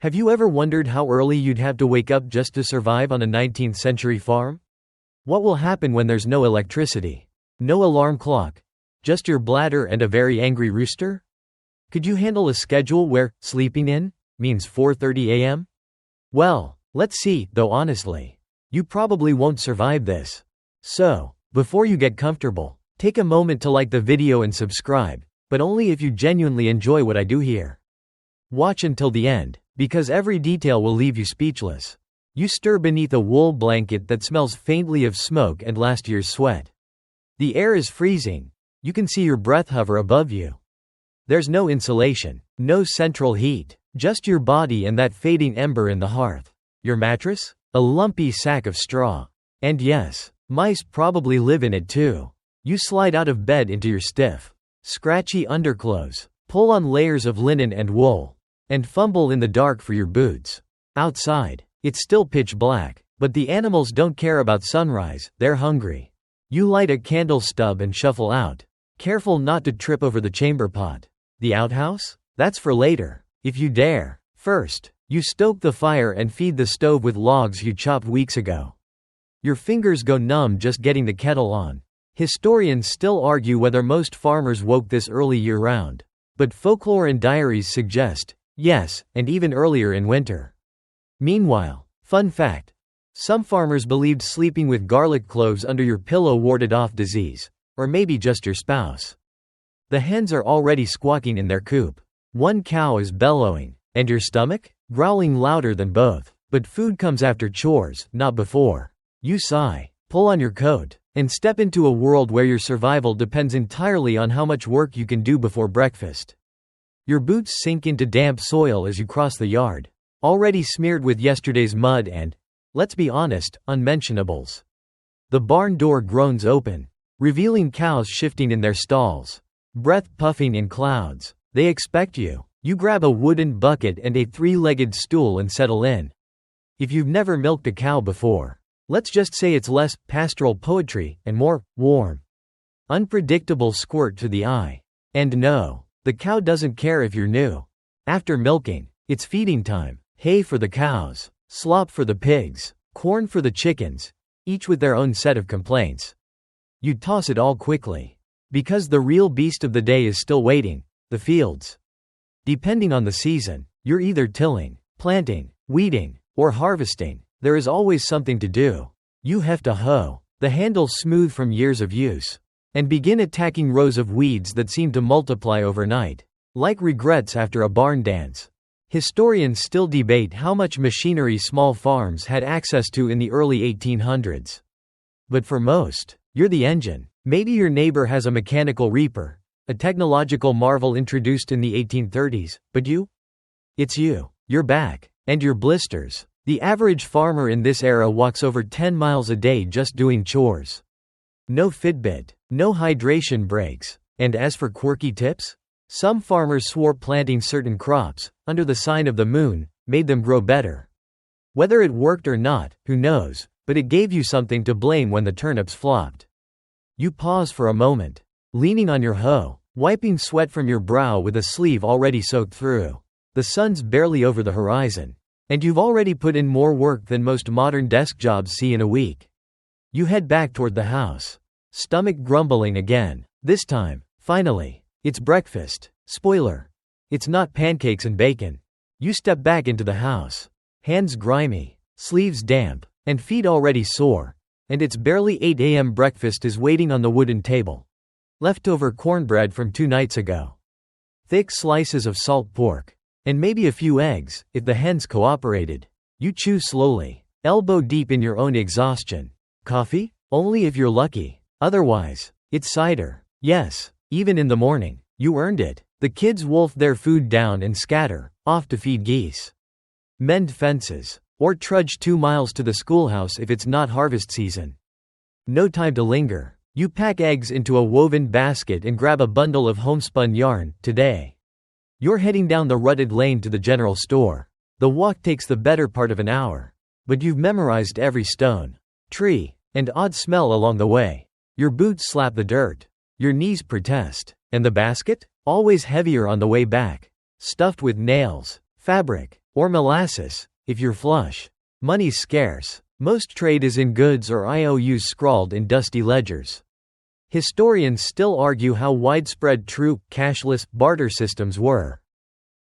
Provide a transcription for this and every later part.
Have you ever wondered how early you'd have to wake up just to survive on a 19th century farm? What will happen when there's no electricity? No alarm clock? Just your bladder and a very angry rooster? Could you handle a schedule where sleeping in means 4:30 a.m.? Well, let's see, though honestly, you probably won't survive this. So, before you get comfortable, take a moment to like the video and subscribe, but only if you genuinely enjoy what I do here. Watch until the end, because every detail will leave you speechless. You stir beneath a wool blanket that smells faintly of smoke and last year's sweat. The air is freezing. You can see your breath hover above you. There's no insulation, no central heat, just your body and that fading ember in the hearth. Your mattress? A lumpy sack of straw. And yes, mice probably live in it too. You slide out of bed into your stiff, scratchy underclothes, pull on layers of linen and wool, and fumble in the dark for your boots. Outside, it's still pitch black, but the animals don't care about sunrise, they're hungry. You light a candle stub and shuffle out, careful not to trip over the chamber pot. The outhouse? That's for later, if you dare. First, you stoke the fire and feed the stove with logs you chopped weeks ago. Your fingers go numb just getting the kettle on. Historians still argue whether most farmers woke this early year-round, but folklore and diaries suggest yes, and even earlier in winter. Meanwhile, fun fact, some farmers believed sleeping with garlic cloves under your pillow warded off disease, or maybe just your spouse. The hens are already squawking in their coop. One cow is bellowing, and your stomach? Growling louder than both. But food comes after chores, not before. You sigh, pull on your coat, and step into a world where your survival depends entirely on how much work you can do before breakfast. Your boots sink into damp soil as you cross the yard, already smeared with yesterday's mud and, let's be honest, unmentionables. The barn door groans open, revealing cows shifting in their stalls, breath puffing in clouds. They expect you. You grab a wooden bucket and a three-legged stool and settle in. If you've never milked a cow before, let's just say it's less pastoral poetry and more warm. Unpredictable squirt to the eye. And no, the cow doesn't care if you're new. After milking, it's feeding time. Hay for the cows, slop for the pigs, corn for the chickens, each with their own set of complaints. You toss it all quickly, because the real beast of the day is still waiting, the fields. Depending on the season, you're either tilling, planting, weeding, or harvesting. There is always something to do. You heft a hoe, the handle smooth from years of use, and begin attacking rows of weeds that seem to multiply overnight, like regrets after a barn dance. Historians still debate how much machinery small farms had access to in the early 1800s. But for most, you're the engine. Maybe your neighbor has a mechanical reaper, a technological marvel introduced in the 1830s, but you? It's you, your back, and your blisters. The average farmer in this era walks over 10 miles a day just doing chores. No Fitbit, no hydration breaks. And as for quirky tips? Some farmers swore planting certain crops, under the sign of the moon, made them grow better. Whether it worked or not, who knows, but it gave you something to blame when the turnips flopped. You pause for a moment, leaning on your hoe, wiping sweat from your brow with a sleeve already soaked through. The sun's barely over the horizon, and you've already put in more work than most modern desk jobs see in a week. You head back toward the house, stomach grumbling again. This time, finally, it's breakfast. Spoiler, it's not pancakes and bacon. You step back into the house, hands grimy, sleeves damp, and feet already sore, and it's barely 8 a.m. Breakfast is waiting on the wooden table. Leftover cornbread from 2 nights ago. Thick slices of salt pork, and maybe a few eggs, if the hens cooperated. You chew slowly, elbow deep in your own exhaustion. Coffee? Only if you're lucky. Otherwise, it's cider. Yes, even in the morning. You earned it. The kids wolf their food down and scatter, off to feed geese, mend fences, or trudge 2 miles to the schoolhouse if it's not harvest season. No time to linger. You pack eggs into a woven basket and grab a bundle of homespun yarn. Today, you're heading down the rutted lane to the general store. The walk takes the better part of an hour, but you've memorized every stone, tree, and odd smell along the way. Your boots slap the dirt. Your knees protest. And the basket? Always heavier on the way back. Stuffed with nails, fabric, Or molasses, if you're flush. Money's scarce. Most trade is in goods or IOUs scrawled in dusty ledgers. Historians still argue how widespread true, cashless, barter systems were.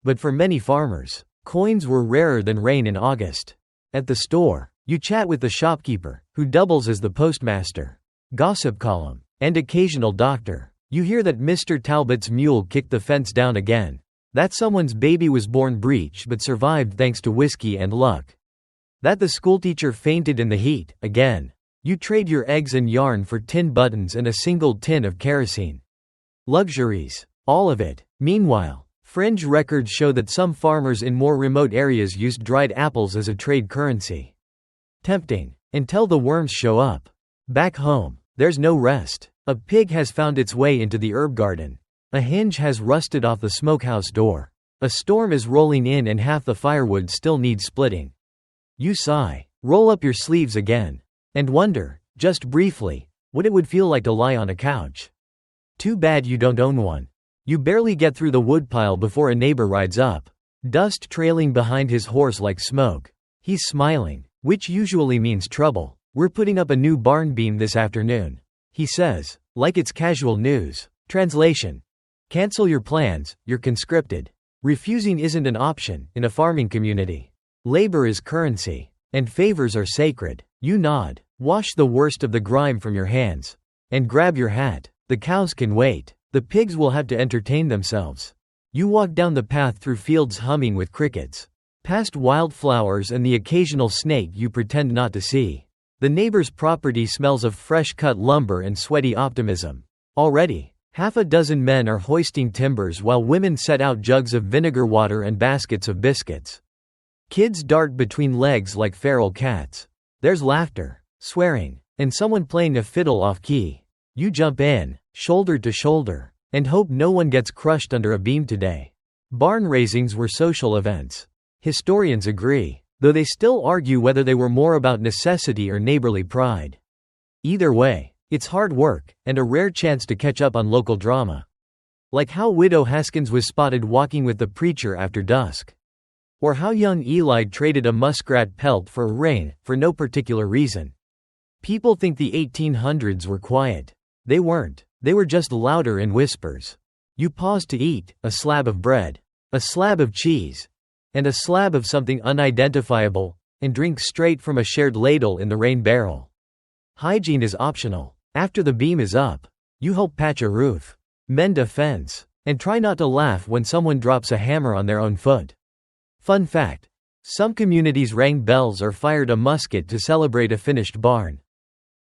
But for many farmers, coins were rarer than rain in August. At the store, you chat with the shopkeeper, who doubles as the postmaster, gossip column, and occasional doctor. You hear that Mr. Talbot's mule kicked the fence down again. That someone's baby was born breech but survived thanks to whiskey and luck. That the schoolteacher fainted in the heat, again. You trade your eggs and yarn for tin buttons and a single tin of kerosene. Luxuries. All of it. Meanwhile, fringe records show that some farmers in more remote areas used dried apples as a trade currency. Tempting. Until the worms show up. Back home, there's no rest. A pig has found its way into the herb garden. A hinge has rusted off the smokehouse door. A storm is rolling in and half the firewood still needs splitting. You sigh, roll up your sleeves again, and wonder, just briefly, what it would feel like to lie on a couch. Too bad you don't own one. You barely get through the woodpile before a neighbor rides up. Dust trailing behind his horse like smoke. He's smiling, which usually means trouble. We're putting up a new barn beam this afternoon, he says, like it's casual news. Translation. Cancel your plans, you're conscripted. Refusing isn't an option in a farming community. Labor is currency, and favors are sacred. You nod, wash the worst of the grime from your hands, and grab your hat. The cows can wait. The pigs will have to entertain themselves. You walk down the path through fields humming with crickets, past wildflowers and the occasional snake you pretend not to see. The neighbor's property smells of fresh-cut lumber and sweaty optimism. Already, half a dozen men are hoisting timbers while women set out jugs of vinegar water and baskets of biscuits. Kids dart between legs like feral cats. There's laughter, swearing, and someone playing a fiddle off-key. You jump in, shoulder to shoulder, and hope no one gets crushed under a beam today. Barn raisings were social events. Historians agree, though they still argue whether they were more about necessity or neighborly pride. Either way, it's hard work, and a rare chance to catch up on local drama. Like how Widow Haskins was spotted walking with the preacher after dusk. Or how young Eli traded a muskrat pelt for a rein, for no particular reason. People think the 1800s were quiet. They weren't. They were just louder in whispers. You pause to eat, a slab of bread, a slab of cheese, and a slab of something unidentifiable, and drink straight from a shared ladle in the rain barrel. Hygiene is optional. After the beam is up, you help patch a roof, mend a fence, and try not to laugh when someone drops a hammer on their own foot. Fun fact: some communities rang bells or fired a musket to celebrate a finished barn.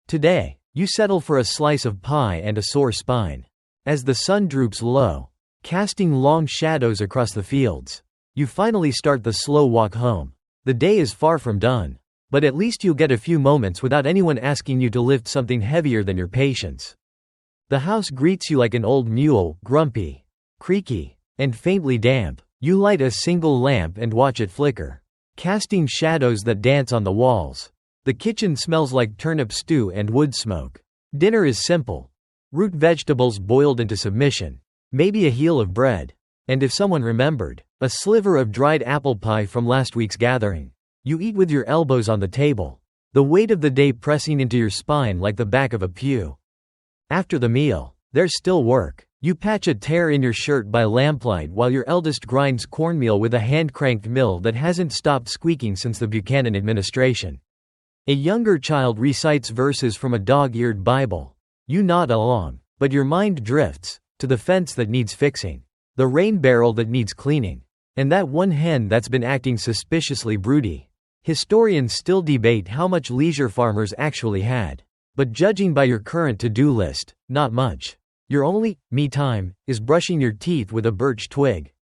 Today, you settle for a slice of pie and a sore spine. As the sun droops low, casting long shadows across the fields, you finally start the slow walk home. The day is far from done, but at least you'll get a few moments without anyone asking you to lift something heavier than your patience. The house greets you like an old mule, grumpy, creaky, and faintly damp. You light a single lamp and watch it flicker, casting shadows that dance on the walls. The kitchen smells like turnip stew and wood smoke. Dinner is simple. Root vegetables boiled into submission. Maybe a heel of bread. And if someone remembered, a sliver of dried apple pie from last week's gathering. You eat with your elbows on the table, the weight of the day pressing into your spine like the back of a pew. After the meal, there's still work. You patch a tear in your shirt by lamplight while your eldest grinds cornmeal with a hand-cranked mill that hasn't stopped squeaking since the Buchanan administration. A younger child recites verses from a dog-eared Bible. You nod along, but your mind drifts to the fence that needs fixing, the rain barrel that needs cleaning, and that one hen that's been acting suspiciously broody. Historians still debate how much leisure farmers actually had. But judging by your current to-do list, not much. Your only me time is brushing your teeth with a birch twig.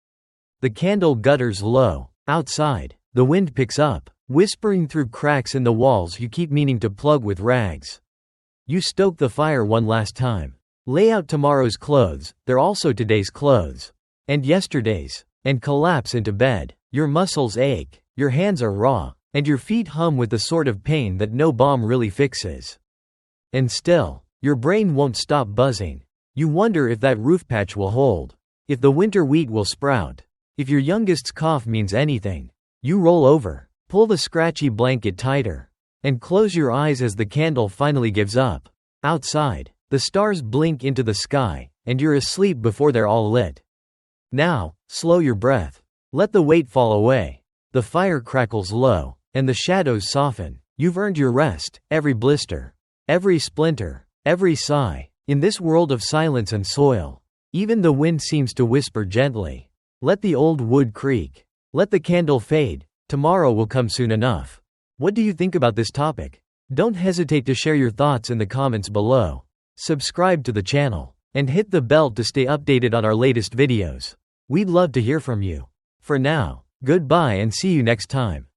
The candle gutters low. Outside, the wind picks up, whispering through cracks in the walls you keep meaning to plug with rags. You stoke the fire one last time. Lay out tomorrow's clothes, they're also today's clothes. And yesterday's. And collapse into bed. Your muscles ache, your hands are raw, and your feet hum with the sort of pain that no balm really fixes. And still, your brain won't stop buzzing. You wonder if that roof patch will hold, if the winter wheat will sprout, if your youngest's cough means anything. You roll over, pull the scratchy blanket tighter, and close your eyes as the candle finally gives up. Outside, the stars blink into the sky, and you're asleep before they're all lit. Now, slow your breath. Let the weight fall away. The fire crackles low, and the shadows soften. You've earned your rest, every blister, every splinter, every sigh. In this world of silence and soil, even the wind seems to whisper gently. Let the old wood creak. Let the candle fade. Tomorrow will come soon enough. What do you think about this topic? Don't hesitate to share your thoughts in the comments below. Subscribe to the channel, and hit the bell to stay updated on our latest videos. We'd love to hear from you. For now, goodbye and see you next time.